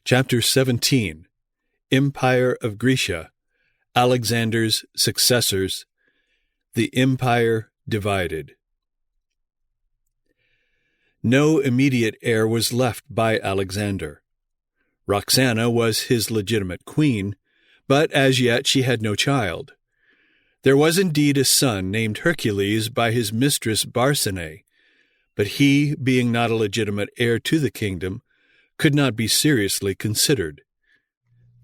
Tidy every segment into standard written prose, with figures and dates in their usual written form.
Chapter 17. Empire of Grecia, Alexander's Successors, the Empire Divided. No immediate heir was left by Alexander. Roxana was his legitimate queen, but as yet she had no child. There was indeed a son named Hercules by his mistress Barsine, but he, being not a legitimate heir to the kingdom, could not be seriously considered.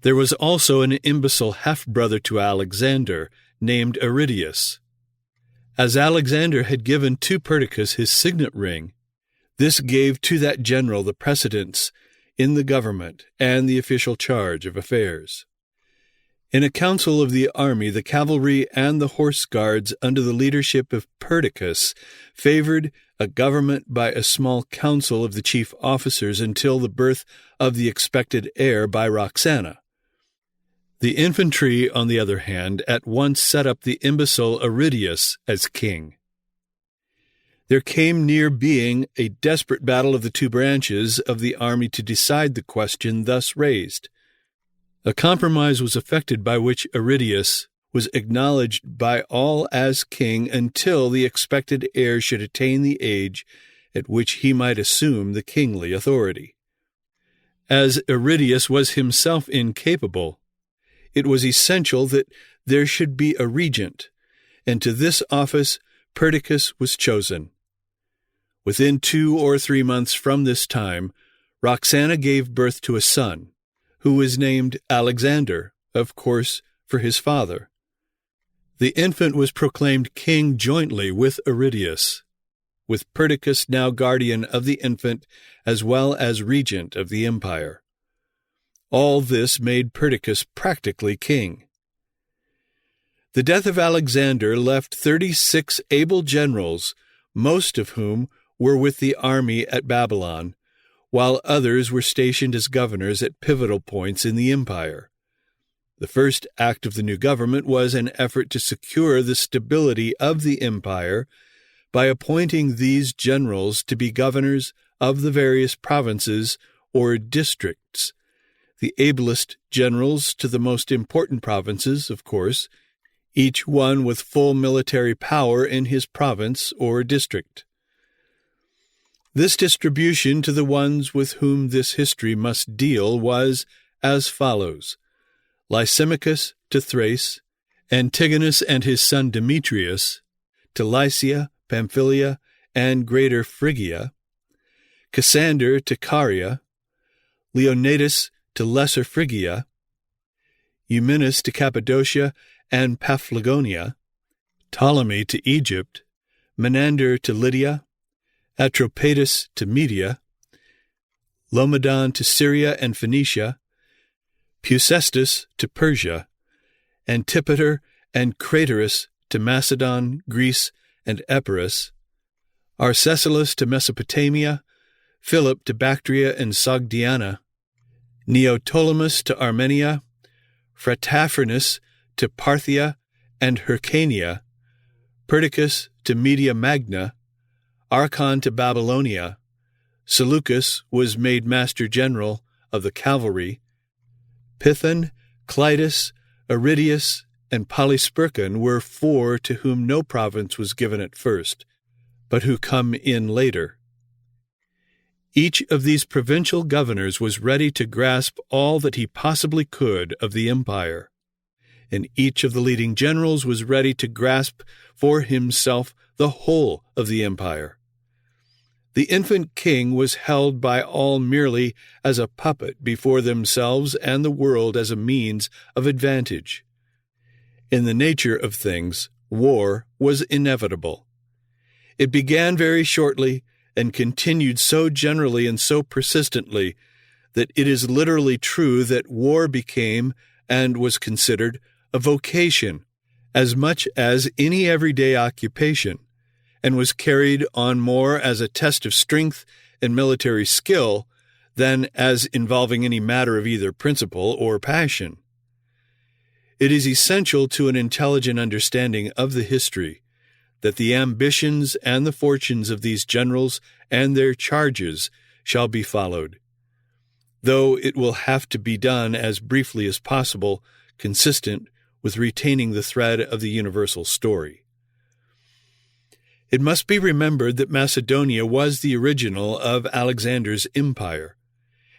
There was also an imbecile half-brother to Alexander, named Aridius. As Alexander had given to Perdiccas his signet ring, this gave to that general the precedence in the government and the official charge of affairs. In a council of the army, the cavalry and the horse guards under the leadership of Perdiccas favored a government by a small council of the chief officers until the birth of the expected heir by Roxana. The infantry, on the other hand, at once set up the imbecile Aridius as king. There came near being a desperate battle of the two branches of the army to decide the question thus raised. A compromise was effected by which Aridius was acknowledged by all as king until the expected heir should attain the age at which he might assume the kingly authority. As Aridius was himself incapable, it was essential that there should be a regent, and to this office Perdiccas was chosen. Within 2 or 3 months from this time, Roxana gave birth to a son, who was named Alexander, of course, for his father. The infant was proclaimed king jointly with Aridius, with Perdiccas now guardian of the infant as well as regent of the empire. All this made Perdiccas practically king. The death of Alexander left 36 able generals, most of whom were with the army at Babylon, while others were stationed as governors at pivotal points in the empire. The first act of the new government was an effort to secure the stability of the empire by appointing these generals to be governors of the various provinces or districts, the ablest generals to the most important provinces, of course, each one with full military power in his province or district. This distribution to the ones with whom this history must deal was as follows: Lysimachus to Thrace, Antigonus and his son Demetrius to Lycia, Pamphylia, and Greater Phrygia, Cassander to Caria, Leonidas to Lesser Phrygia, Eumenus to Cappadocia and Paphlagonia, Ptolemy to Egypt, Menander to Lydia, Atropatus to Media, Laomedon to Syria and Phoenicia, Peucestus to Persia, Antipater and Craterus to Macedon, Greece, and Epirus, Arcesilas to Mesopotamia, Philip to Bactria and Sogdiana, Neoptolemus to Armenia, Phrataphornus to Parthia and Hyrcania, Perdiccas to Media Magna, Archon to Babylonia, Seleucus was made master general of the cavalry, Pithon, Clitus, Aridius, and Polysperchon were 4 to whom no province was given at first, but who come in later. Each of these provincial governors was ready to grasp all that he possibly could of the empire, and each of the leading generals was ready to grasp for himself the whole of the empire. The infant king was held by all merely as a puppet before themselves and the world as a means of advantage. In the nature of things, war was inevitable. It began very shortly and continued so generally and so persistently that it is literally true that war became and was considered a vocation as much as any everyday occupation, and was carried on more as a test of strength and military skill than as involving any matter of either principle or passion. It is essential to an intelligent understanding of the history that the ambitions and the fortunes of these generals and their charges shall be followed. though it will have to be done as briefly as possible, consistent with retaining the thread of the universal story. It must be remembered that Macedonia was the original of Alexander's empire,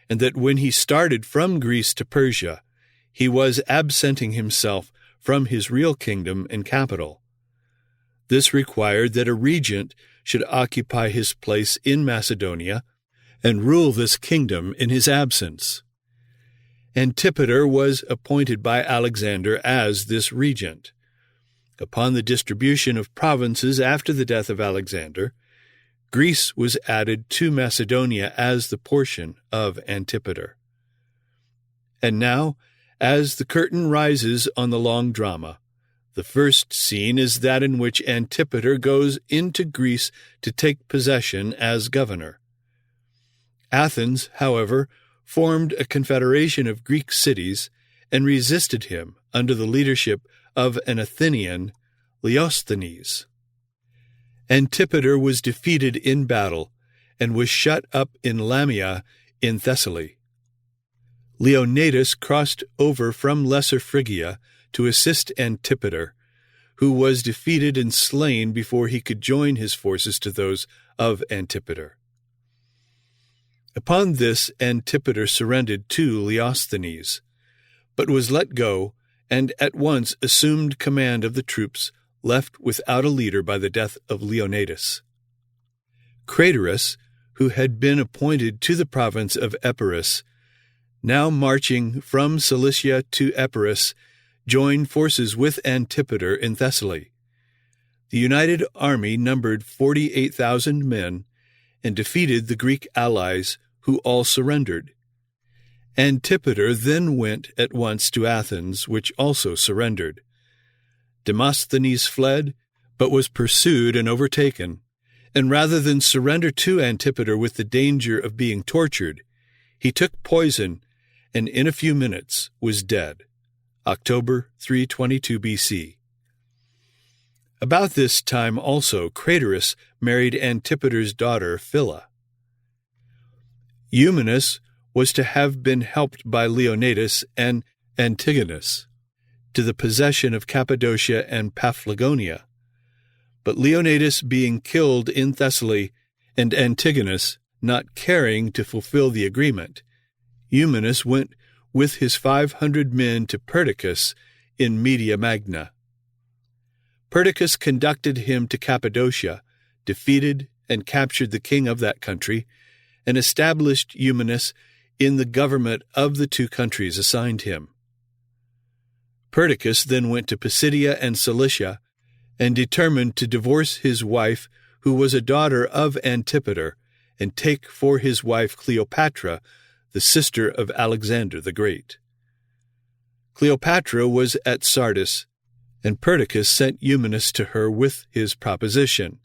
and that when he started from Greece to Persia, he was absenting himself from his real kingdom and capital. This required that a regent should occupy his place in Macedonia and rule this kingdom in his absence. Antipater was appointed by Alexander as this regent. Upon the distribution of provinces after the death of Alexander, Greece was added to Macedonia as the portion of Antipater. And now, as the curtain rises on the long drama, the first scene is that in which Antipater goes into Greece to take possession as governor. Athens, however, formed a confederation of Greek cities and resisted him under the leadership of an Athenian, Leosthenes. Antipater was defeated in battle and was shut up in Lamia in Thessaly. Leonidas crossed over from Lesser Phrygia to assist Antipater, who was defeated and slain before he could join his forces to those of Antipater. Upon this, Antipater surrendered to Leosthenes, but was let go and at once assumed command of the troops left without a leader by the death of Leonidas. Craterus, who had been appointed to the province of Epirus, now marching from Cilicia to Epirus, joined forces with Antipater in Thessaly. The united army numbered 48,000 men and defeated the Greek allies, who all surrendered. Antipater then went at once to Athens, which also surrendered. Demosthenes fled, but was pursued and overtaken, and rather than surrender to Antipater with the danger of being tortured, he took poison and in a few minutes was dead. October 322 BC. About this time also Craterus married Antipater's daughter Phila. Eumenes was to have been helped by Leonidas and Antigonus to the possession of Cappadocia and Paphlagonia, but Leonidas being killed in Thessaly and Antigonus not caring to fulfill the agreement, Eumenes went with his 500 men to Perdiccas in Media Magna. Perdiccas conducted him to Cappadocia, defeated and captured the king of that country, and established Eumenes in the government of the two countries assigned him. Perdiccas then went to Pisidia and Cilicia, and determined to divorce his wife, who was a daughter of Antipater, and take for his wife Cleopatra, the sister of Alexander the Great. Cleopatra was at Sardis, and Perdiccas sent Eumenes to her with his proposition.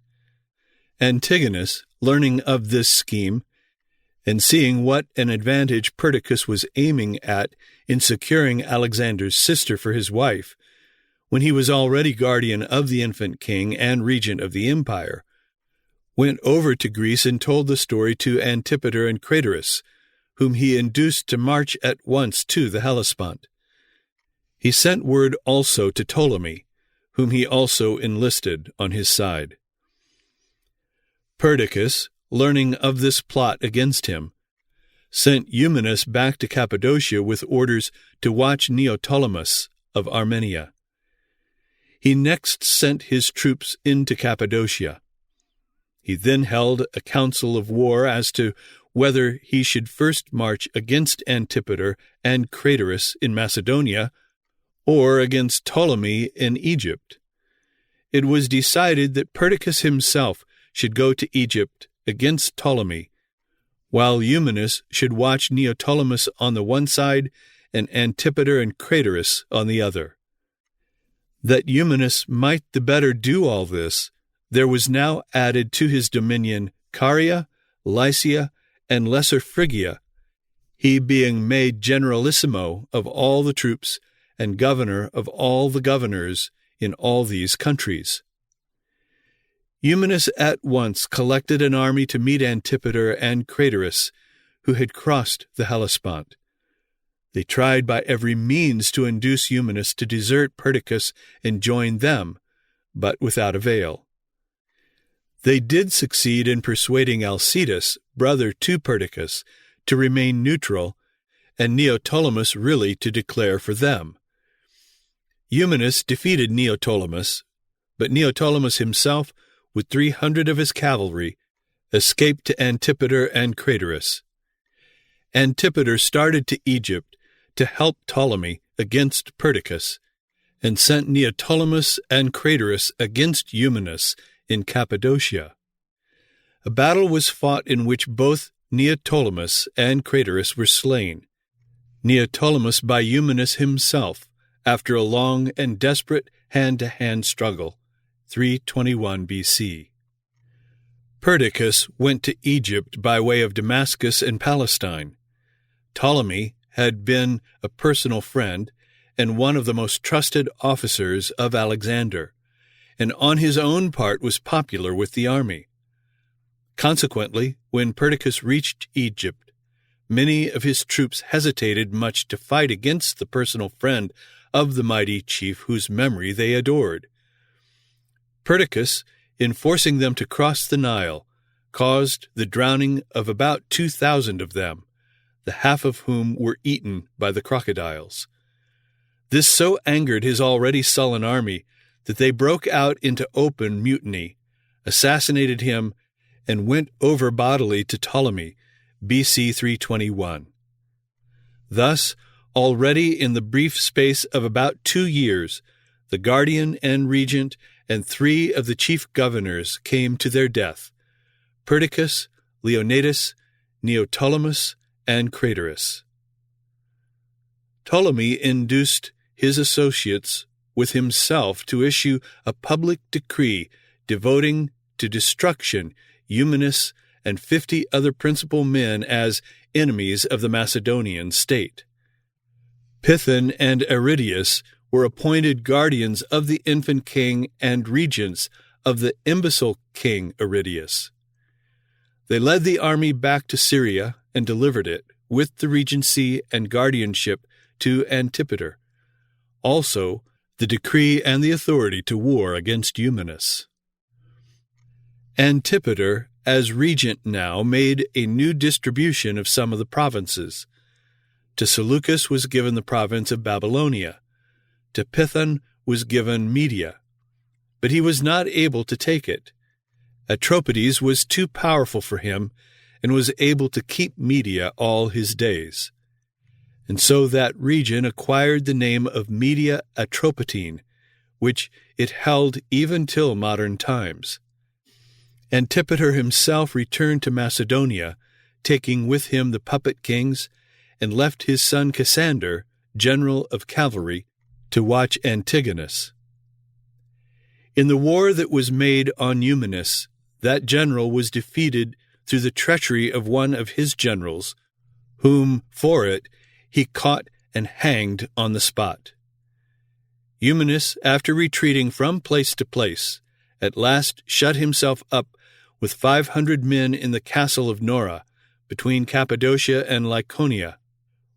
Antigonus, learning of this scheme, and seeing what an advantage Perdiccas was aiming at in securing Alexander's sister for his wife, when he was already guardian of the infant king and regent of the empire, went over to Greece and told the story to Antipater and Craterus, whom he induced to march at once to the Hellespont. He sent word also to Ptolemy, whom he also enlisted on his side. Perdiccas, learning of this plot against him, sent Eumenes back to Cappadocia with orders to watch Neoptolemus of Armenia. He next sent his troops into Cappadocia. He then held a council of war as to whether he should first march against Antipater and Craterus in Macedonia, or against Ptolemy in Egypt. It was decided that Perdiccas himself should go to Egypt against Ptolemy, while Eumenes should watch Neoptolemus on the one side and Antipater and Craterus on the other. That Eumenes might the better do all this, there was now added to his dominion Caria, Lycia, and Lesser Phrygia, he being made generalissimo of all the troops and governor of all the governors in all these countries. Eumenes at once collected an army to meet Antipater and Craterus, who had crossed the Hellespont. They tried by every means to induce Eumenes to desert Perdiccas and join them, but without avail. They did succeed in persuading Alcetus, brother to Perdiccas, to remain neutral, and Neoptolemus really to declare for them. Eumenes defeated Neoptolemus, but Neoptolemus himself, with 300 of his cavalry, escaped to Antipater and Craterus. Antipater started to Egypt to help Ptolemy against Perdiccas, and sent Neoptolemus and Craterus against Eumenes in Cappadocia. A battle was fought in which both Neoptolemus and Craterus were slain, Neoptolemus by Eumenes himself, after a long and desperate hand-to-hand struggle, 321 BC. Perdiccas went to Egypt by way of Damascus and Palestine. Ptolemy had been a personal friend and one of the most trusted officers of Alexander, and on his own part was popular with the army. Consequently, when Perdiccas reached Egypt, many of his troops hesitated much to fight against the personal friend of the mighty chief whose memory they adored. Perdiccas, in forcing them to cross the Nile, caused the drowning of about 2,000 of them, the half of whom were eaten by the crocodiles. This so angered his already sullen army that they broke out into open mutiny, assassinated him, and went over bodily to Ptolemy, BC 321. Thus, already in the brief space of about 2 years, the guardian and regent and 3 of the chief governors came to their death: Perdiccas, Leonidas, Neoptolemus, and Craterus. Ptolemy induced his associates with himself to issue a public decree devoting to destruction Eumenes and 50 other principal men as enemies of the Macedonian state. Python and Aridius were appointed guardians of the infant king and regents of the imbecile king Aridius. They led the army back to Syria and delivered it, with the regency and guardianship, to Antipater, also the decree and the authority to war against Eumenes. Antipater, as regent now, made a new distribution of some of the provinces. To Seleucus was given the province of Babylonia. To Python was given Media, but he was not able to take it. Atropides was too powerful for him and was able to keep Media all his days. And so that region acquired the name of Media Atropatene, which it held even till modern times. Antipater himself returned to Macedonia, taking with him the puppet kings, and left his son Cassander, general of cavalry, to watch Antigonus. In the war that was made on Eumenes, that general was defeated through the treachery of one of his generals, whom, for it, he caught and hanged on the spot. Eumenes, after retreating from place to place, at last shut himself up with 500 men in the castle of Nora, between Cappadocia and Lycaonia,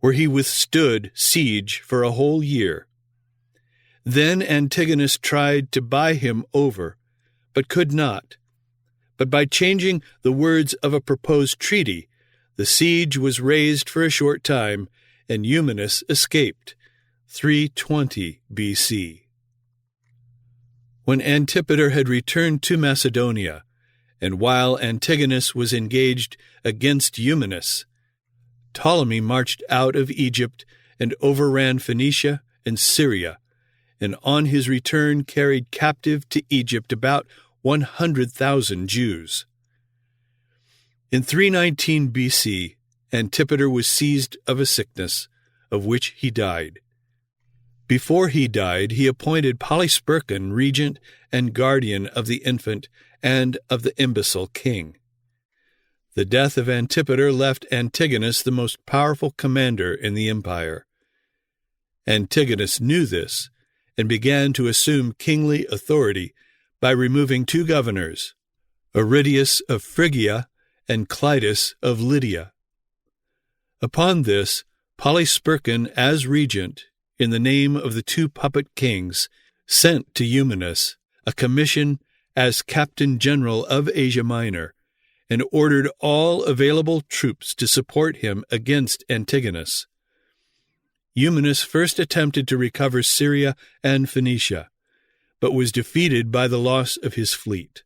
where he withstood siege for a whole year. Then Antigonus tried to buy him over, but could not. But by changing the words of a proposed treaty, the siege was raised for a short time, and Eumenes escaped, 320 BC. When Antipater had returned to Macedonia, and while Antigonus was engaged against Eumenes, Ptolemy marched out of Egypt and overran Phoenicia and Syria, and on his return carried captive to Egypt about 100,000 Jews. In 319 BC, Antipater was seized of a sickness, of which he died. Before he died, he appointed Polysperchon regent and guardian of the infant and of the imbecile king. The death of Antipater left Antigonus the most powerful commander in the empire. Antigonus knew this and began to assume kingly authority by removing 2 governors, Aridius of Phrygia and Clitus of Lydia. Upon this, Polysperchon, as regent, in the name of the two puppet kings, sent to Eumenes a commission as captain general of Asia Minor, and ordered all available troops to support him against Antigonus. Eumenes first attempted to recover Syria and Phoenicia, but was defeated by the loss of his fleet.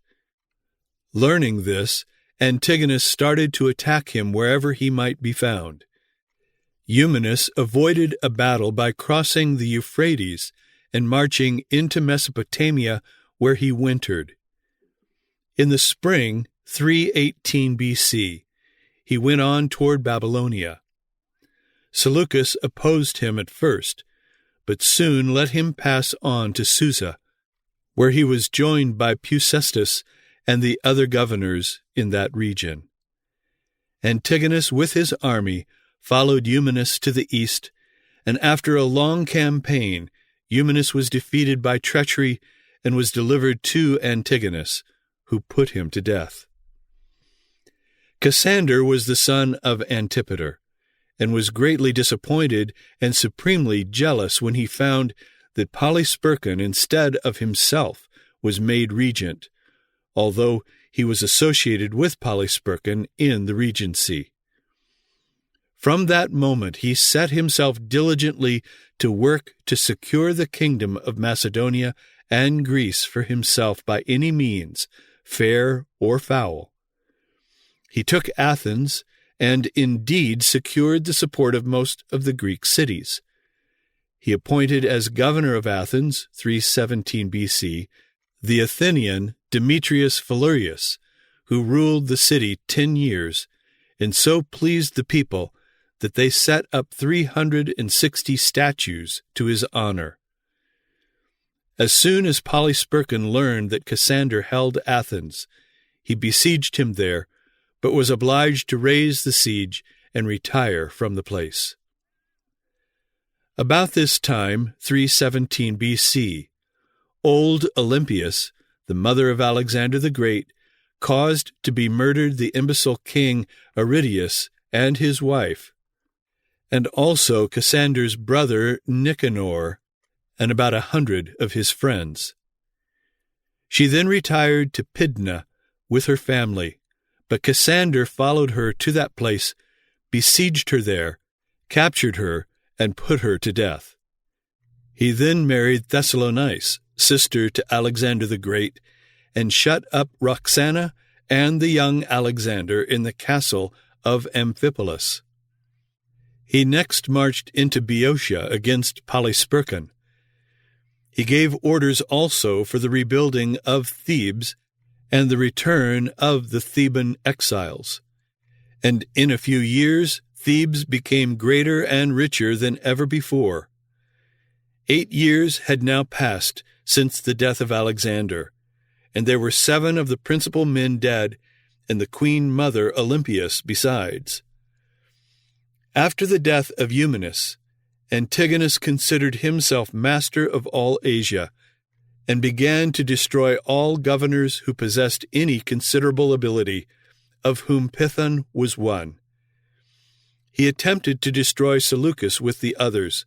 Learning this, Antigonus started to attack him wherever he might be found. Eumenes avoided a battle by crossing the Euphrates and marching into Mesopotamia, where he wintered. In the spring, 318 BC, he went on toward Babylonia. Seleucus opposed him at first, but soon let him pass on to Susa, where he was joined by Peucestus and the other governors in that region. Antigonus with his army followed Eumenes to the east, and after a long campaign, Eumenes was defeated by treachery and was delivered to Antigonus, who put him to death. Cassander was the son of Antipater, and was greatly disappointed and supremely jealous when he found that Polysperchon, instead of himself, was made regent, although he was associated with Polysperchon in the regency. From that moment he set himself diligently to work to secure the kingdom of Macedonia and Greece for himself by any means, fair or foul. He took Athens, and indeed secured the support of most of the Greek cities. He appointed as governor of Athens, 317 BC, the Athenian Demetrius Phalereus, who ruled the city 10 years, and so pleased the people that they set up 360 statues to his honor. As soon as Polysperchon learned that Cassander held Athens, he besieged him there, but was obliged to raise the siege and retire from the place. About this time, 317 BC, old Olympias, the mother of Alexander the Great, caused to be murdered the imbecile king Aridaeus and his wife, and also Cassander's brother Nicanor, and about 100 of his friends. She then retired to Pydna with her family, but Cassander followed her to that place, besieged her there, captured her, and put her to death. He then married Thessalonice, sister to Alexander the Great, and shut up Roxana and the young Alexander in the castle of Amphipolis. He next marched into Boeotia against Polysperchon. He gave orders also for the rebuilding of Thebes and the return of the Theban exiles. And in a few years, Thebes became greater and richer than ever before. 8 years had now passed since the death of Alexander, and there were 7 of the principal men dead, and the queen mother Olympias besides. After the death of Eumenes, Antigonus considered himself master of all Asia, and began to destroy all governors who possessed any considerable ability, of whom Pithon was one. He attempted to destroy Seleucus with the others,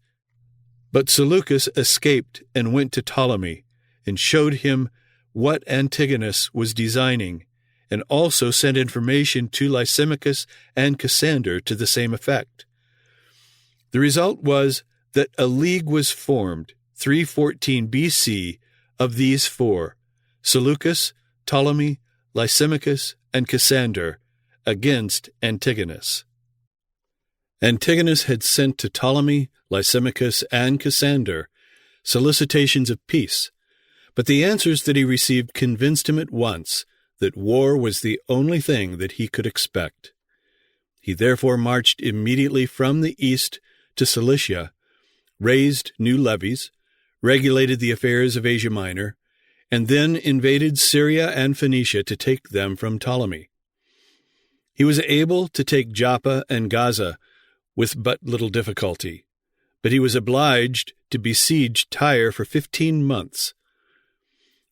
but Seleucus escaped and went to Ptolemy, and showed him what Antigonus was designing, and also sent information to Lysimachus and Cassander to the same effect. The result was that a league was formed, 314 BC, of these 4, Seleucus, Ptolemy, Lysimachus, and Cassander, against Antigonus. Antigonus had sent to Ptolemy, Lysimachus, and Cassander solicitations of peace, but the answers that he received convinced him at once that war was the only thing that he could expect. He therefore marched immediately from the east to Cilicia, raised new levies, regulated the affairs of Asia Minor, and then invaded Syria and Phoenicia to take them from Ptolemy. He was able to take Joppa and Gaza with but little difficulty, but he was obliged to besiege Tyre for 15 months.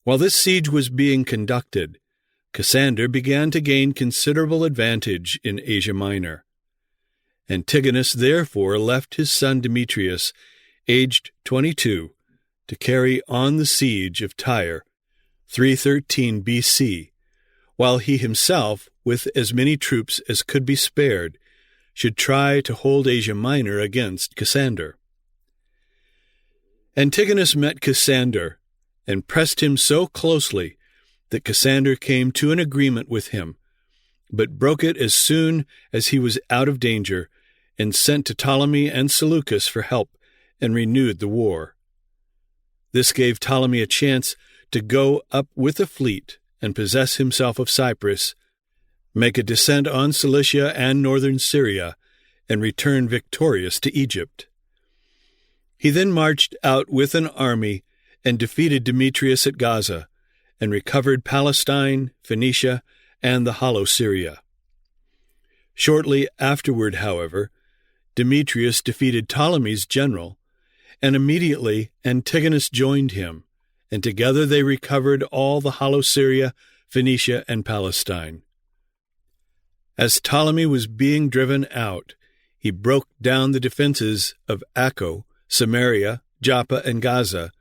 While this siege was being conducted, Cassander began to gain considerable advantage in Asia Minor. Antigonus therefore left his son Demetrius, aged 22, to carry on the siege of Tyre, 313 B.C., while he himself, with as many troops as could be spared, should try to hold Asia Minor against Cassander. Antigonus met Cassander and pressed him so closely that Cassander came to an agreement with him, but broke it as soon as he was out of danger, and sent to Ptolemy and Seleucus for help, and renewed the war. This gave Ptolemy a chance to go up with a fleet and possess himself of Cyprus, make a descent on Cilicia and northern Syria, and return victorious to Egypt. He then marched out with an army and defeated Demetrius at Gaza, and recovered Palestine, Phoenicia, and the Hollow Syria. Shortly afterward, however, Demetrius defeated Ptolemy's general, and immediately Antigonus joined him, and together they recovered all the Hollow Syria, Phoenicia, and Palestine. As Ptolemy was being driven out, he broke down the defenses of Acco, Samaria, Joppa, and Gaza,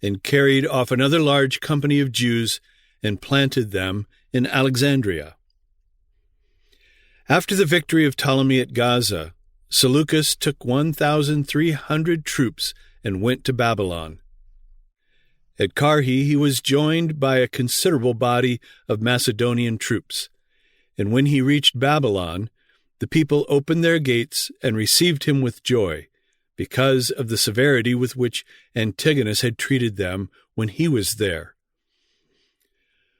and carried off another large company of Jews and planted them in Alexandria. After the victory of Ptolemy at Gaza, Seleucus took 1,300 troops and went to Babylon. At Carrhae he was joined by a considerable body of Macedonian troops, and when he reached Babylon, the people opened their gates and received him with joy, because of the severity with which Antigonus had treated them when he was there.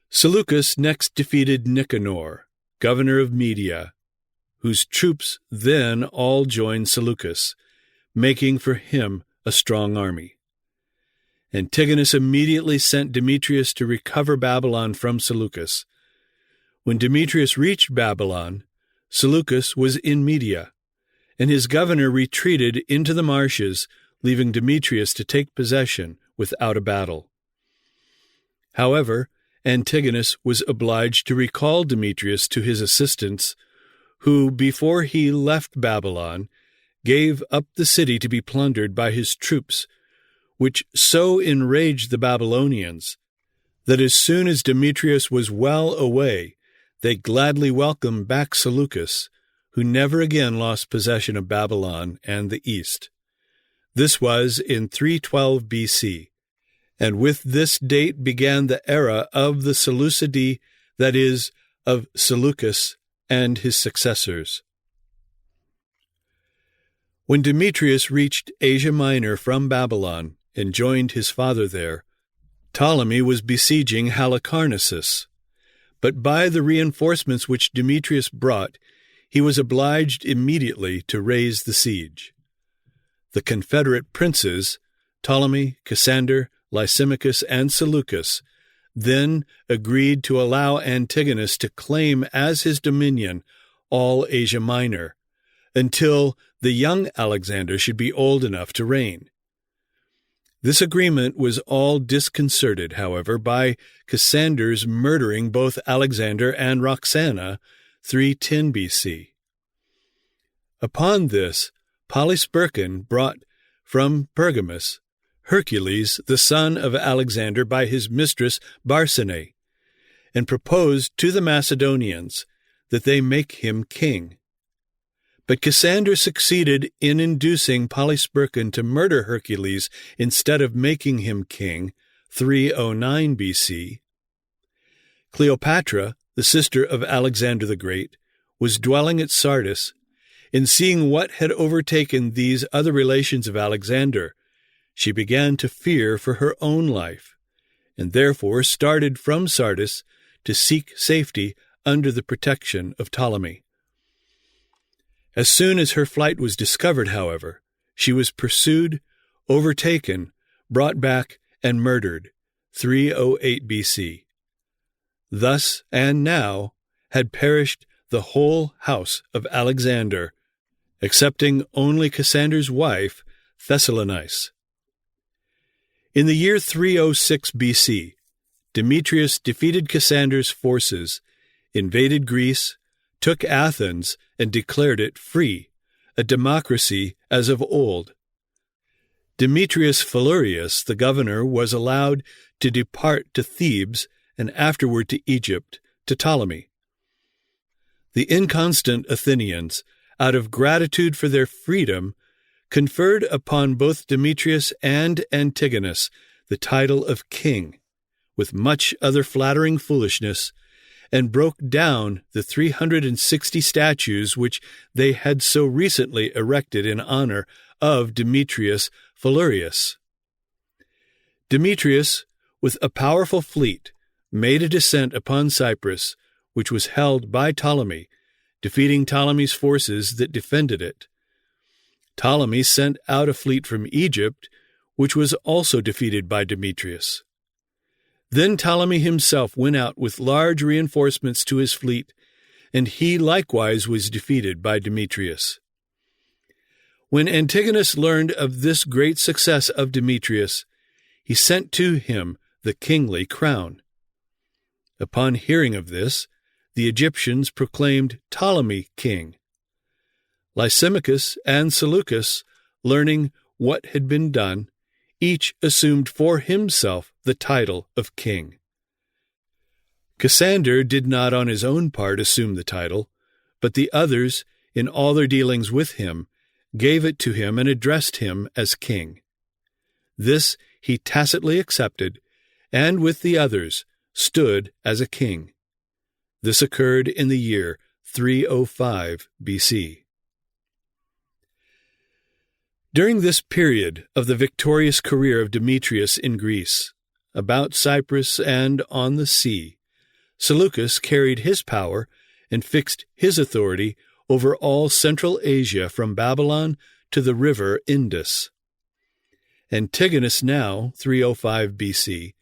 Seleucus next defeated Nicanor, governor of Media, whose troops then all joined Seleucus, making for him a strong army. Antigonus immediately sent Demetrius to recover Babylon from Seleucus. When Demetrius reached Babylon, Seleucus was in Media, and his governor retreated into the marshes, leaving Demetrius to take possession without a battle. However, Antigonus was obliged to recall Demetrius to his assistance, who, before he left Babylon, gave up the city to be plundered by his troops, which so enraged the Babylonians that as soon as Demetrius was well away, they gladly welcomed back Seleucus, who never again lost possession of Babylon and the East. This was in 312 B.C., and with this date began the era of the Seleucidae, that is, of Seleucus and his successors. When Demetrius reached Asia Minor from Babylon and joined his father there, Ptolemy was besieging Halicarnassus, but by the reinforcements which Demetrius brought, he was obliged immediately to raise the siege. The confederate princes, Ptolemy, Cassander, Lysimachus, and Seleucus, then agreed to allow Antigonus to claim as his dominion all Asia Minor, until the young Alexander should be old enough to reign. This agreement was all disconcerted, however, by Cassander's murdering both Alexander and Roxana, 310 B.C. Upon this, Polysperchon brought from Pergamus Hercules, the son of Alexander, by his mistress Barsine, and proposed to the Macedonians that they make him king. But Cassander succeeded in inducing Polysperchon to murder Hercules instead of making him king, 309 B.C. Cleopatra, the sister of Alexander the Great, was dwelling at Sardis, and seeing what had overtaken these other relations of Alexander, she began to fear for her own life, and therefore started from Sardis to seek safety under the protection of Ptolemy. As soon as her flight was discovered, however, she was pursued, overtaken, brought back, and murdered, 308 B.C. Thus and now had perished the whole house of Alexander, excepting only Cassander's wife, Thessalonice. In the year 306 B.C., Demetrius defeated Cassander's forces, invaded Greece, took Athens, and declared it free, a democracy as of old. Demetrius Phalereus, the governor, was allowed to depart to Thebes and afterward to Egypt, to Ptolemy. The inconstant Athenians, out of gratitude for their freedom, conferred upon both Demetrius and Antigonus the title of king, with much other flattering foolishness, and broke down the 360 statues which they had so recently erected in honor of Demetrius Phalereus. Demetrius, with a powerful fleet, made a descent upon Cyprus, which was held by Ptolemy, defeating Ptolemy's forces that defended it. Ptolemy sent out a fleet from Egypt, which was also defeated by Demetrius. Then Ptolemy himself went out with large reinforcements to his fleet, and he likewise was defeated by Demetrius. When Antigonus learned of this great success of Demetrius, he sent to him the kingly crown. Upon hearing of this, the Egyptians proclaimed Ptolemy king. Lysimachus and Seleucus, learning what had been done, each assumed for himself the title of king. Cassander did not on his own part assume the title, but the others, in all their dealings with him, gave it to him and addressed him as king. This he tacitly accepted, and with the others stood as a king. This occurred in the year 305 BC. During this period of the victorious career of Demetrius in Greece, about Cyprus and on the sea, Seleucus carried his power and fixed his authority over all Central Asia from Babylon to the river Indus. Antigonus now, 305 BC,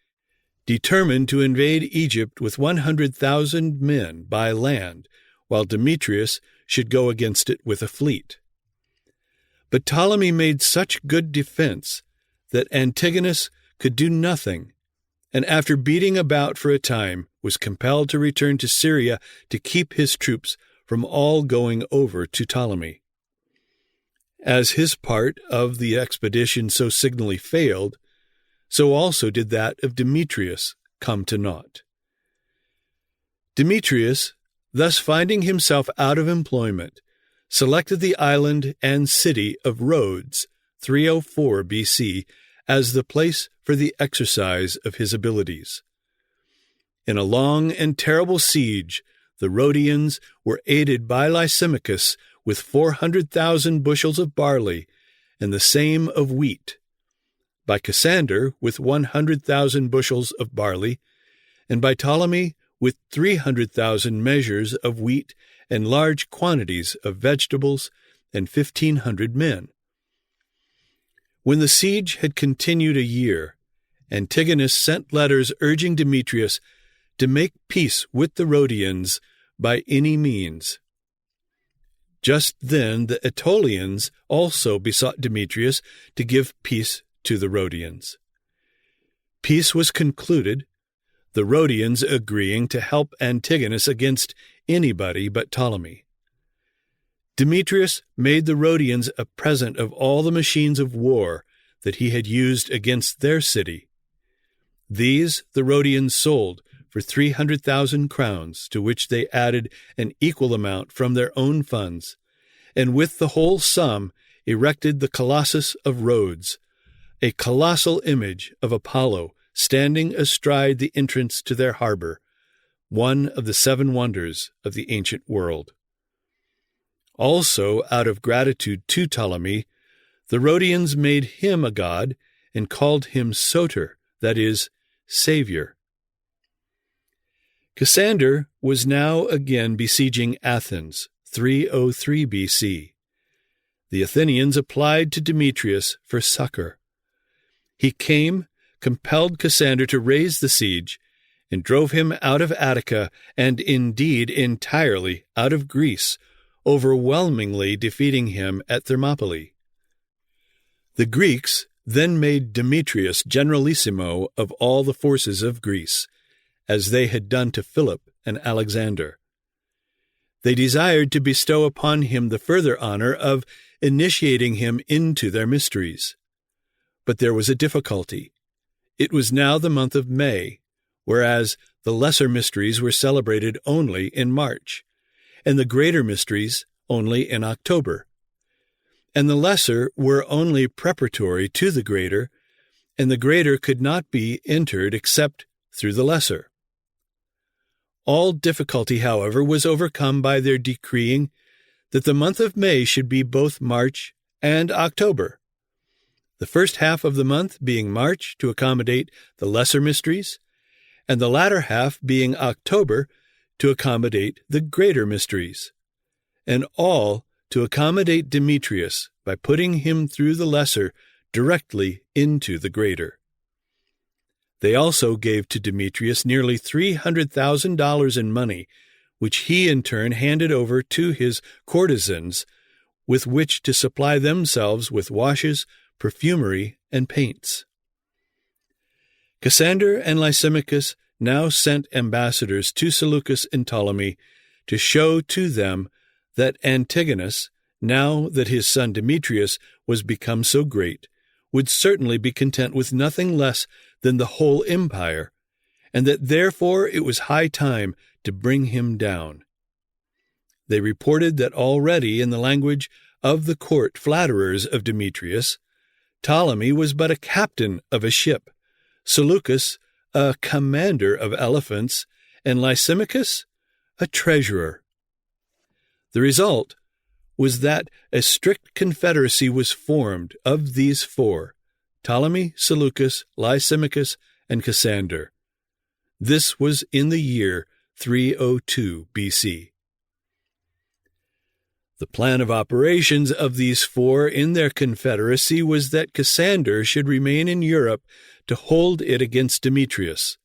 determined to invade Egypt with 100,000 men by land, while Demetrius should go against it with a fleet. But Ptolemy made such good defense that Antigonus could do nothing, and after beating about for a time, was compelled to return to Syria to keep his troops from all going over to Ptolemy. As his part of the expedition so signally failed, so also did that of Demetrius come to naught. Demetrius, thus finding himself out of employment, selected the island and city of Rhodes, 304 BC, as the place for the exercise of his abilities. In a long and terrible siege, the Rhodians were aided by Lysimachus with 400,000 bushels of barley and the same of wheat, by Cassander with 100,000 bushels of barley, and by Ptolemy with 300,000 measures of wheat and large quantities of vegetables and 1,500 men. When the siege had continued a year, Antigonus sent letters urging Demetrius to make peace with the Rhodians by any means. Just then the Aetolians also besought Demetrius to give peace to the Rhodians. Peace was concluded, the Rhodians agreeing to help Antigonus against anybody but Ptolemy. Demetrius made the Rhodians a present of all the machines of war that he had used against their city. These the Rhodians sold for 300,000 crowns, to which they added an equal amount from their own funds, and with the whole sum erected the Colossus of Rhodes, a colossal image of Apollo standing astride the entrance to their harbor, one of the 7 wonders of the ancient world. Also, out of gratitude to Ptolemy, the Rhodians made him a god and called him Soter, that is, Savior. Cassander was now again besieging Athens, 303 BC. The Athenians applied to Demetrius for succor. He came, compelled Cassander to raise the siege, and drove him out of Attica, and indeed entirely out of Greece, overwhelmingly defeating him at Thermopylae. The Greeks then made Demetrius generalissimo of all the forces of Greece, as they had done to Philip and Alexander. They desired to bestow upon him the further honor of initiating him into their mysteries. But there was a difficulty. It was now the month of May, whereas the lesser mysteries were celebrated only in March, and the greater mysteries only in October. And the lesser were only preparatory to the greater, and the greater could not be entered except through the lesser. All difficulty, however, was overcome by their decreeing that the month of May should be both March and October, the first half of the month being March to accommodate the lesser mysteries, and the latter half being October to accommodate the greater mysteries, and all to accommodate Demetrius by putting him through the lesser directly into the greater. They also gave to Demetrius nearly $300,000 in money, which he in turn handed over to his courtesans, with which to supply themselves with washes, perfumery, and paints. Cassander and Lysimachus now sent ambassadors to Seleucus and Ptolemy to show to them that Antigonus, now that his son Demetrius was become so great, would certainly be content with nothing less than the whole empire, and that therefore it was high time to bring him down. They reported that already, in the language of the court flatterers of Demetrius, Ptolemy was but a captain of a ship, Seleucus a commander of elephants, and Lysimachus a treasurer. The result was that a strict confederacy was formed of these four: Ptolemy, Seleucus, Lysimachus, and Cassander. This was in the year 302 BC. The plan of operations of these four in their confederacy was that Cassander should remain in Europe to hold it against Demetrius,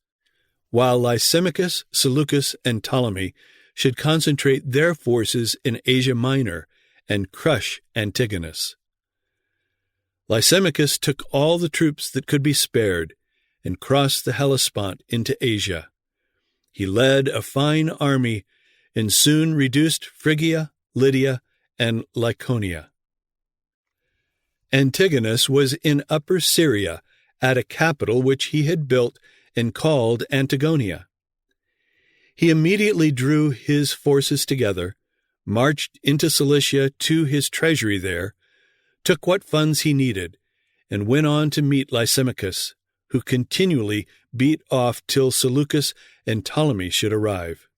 while Lysimachus, Seleucus, and Ptolemy should concentrate their forces in Asia Minor and crush Antigonus. Lysimachus took all the troops that could be spared and crossed the Hellespont into Asia. He led a fine army and soon reduced Phrygia, Lydia, and Lycaonia. Antigonus was in Upper Syria at a capital which he had built and called Antigonia. He immediately drew his forces together, marched into Cilicia to his treasury there, took what funds he needed, and went on to meet Lysimachus, who continually beat off till Seleucus and Ptolemy should arrive.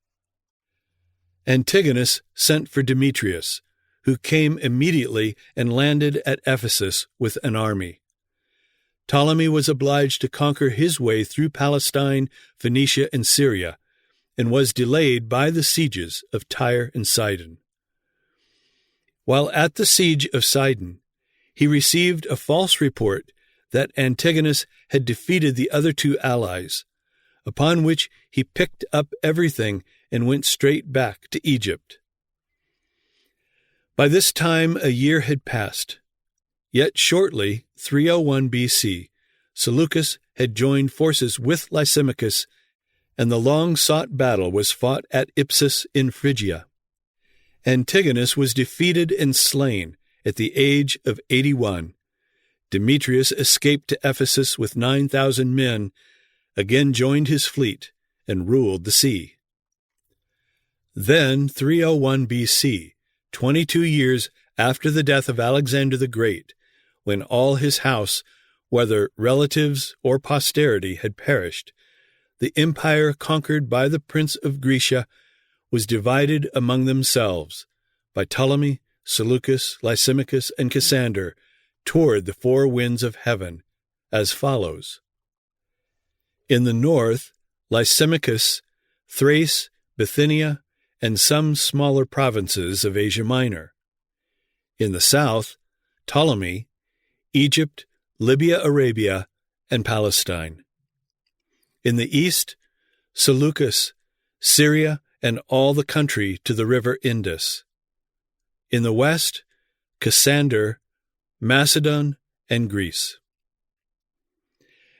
Antigonus sent for Demetrius, who came immediately and landed at Ephesus with an army. Ptolemy was obliged to conquer his way through Palestine, Phoenicia, and Syria, and was delayed by the sieges of Tyre and Sidon. While at the siege of Sidon, he received a false report that Antigonus had defeated the other two allies, upon which he picked up everything and went straight back to Egypt. By this time a year had passed, yet shortly, 301 BC, Seleucus had joined forces with Lysimachus, and the long-sought battle was fought at Ipsus in Phrygia. Antigonus was defeated and slain at the age of 81. Demetrius escaped to Ephesus with 9,000 men, again joined his fleet, and ruled the sea. Then, 301 BC, 22 years after the death of Alexander the Great, when all his house, whether relatives or posterity, had perished, the empire conquered by the prince of Grecia was divided among themselves by Ptolemy, Seleucus, Lysimachus, and Cassander toward the four winds of heaven, as follows. In the north, Lysimachus, Thrace, Bithynia, and some smaller provinces of Asia Minor. In the south, Ptolemy, Egypt, Libya, Arabia, and Palestine. In the east, Seleucus, Syria, and all the country to the river Indus. In the west, Cassander, Macedon, and Greece.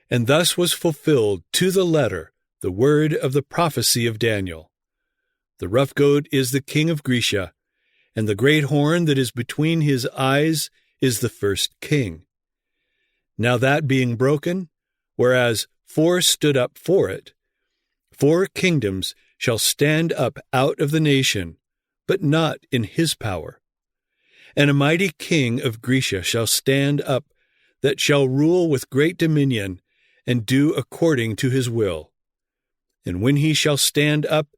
And thus was fulfilled to the letter the word of the prophecy of Daniel. The rough goat is the king of Grecia, and the great horn that is between his eyes is the first king. Now that being broken, whereas 4 stood up for it, 4 kingdoms shall stand up out of the nation, but not in his power. And a mighty king of Grecia shall stand up, that shall rule with great dominion, and do according to his will. And when he shall stand up,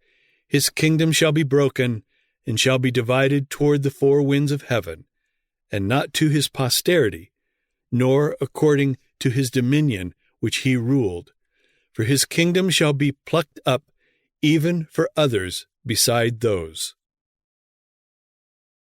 his kingdom shall be broken, and shall be divided toward the 4 winds of heaven, and not to his posterity, nor according to his dominion which he ruled. For his kingdom shall be plucked up, even for others beside those.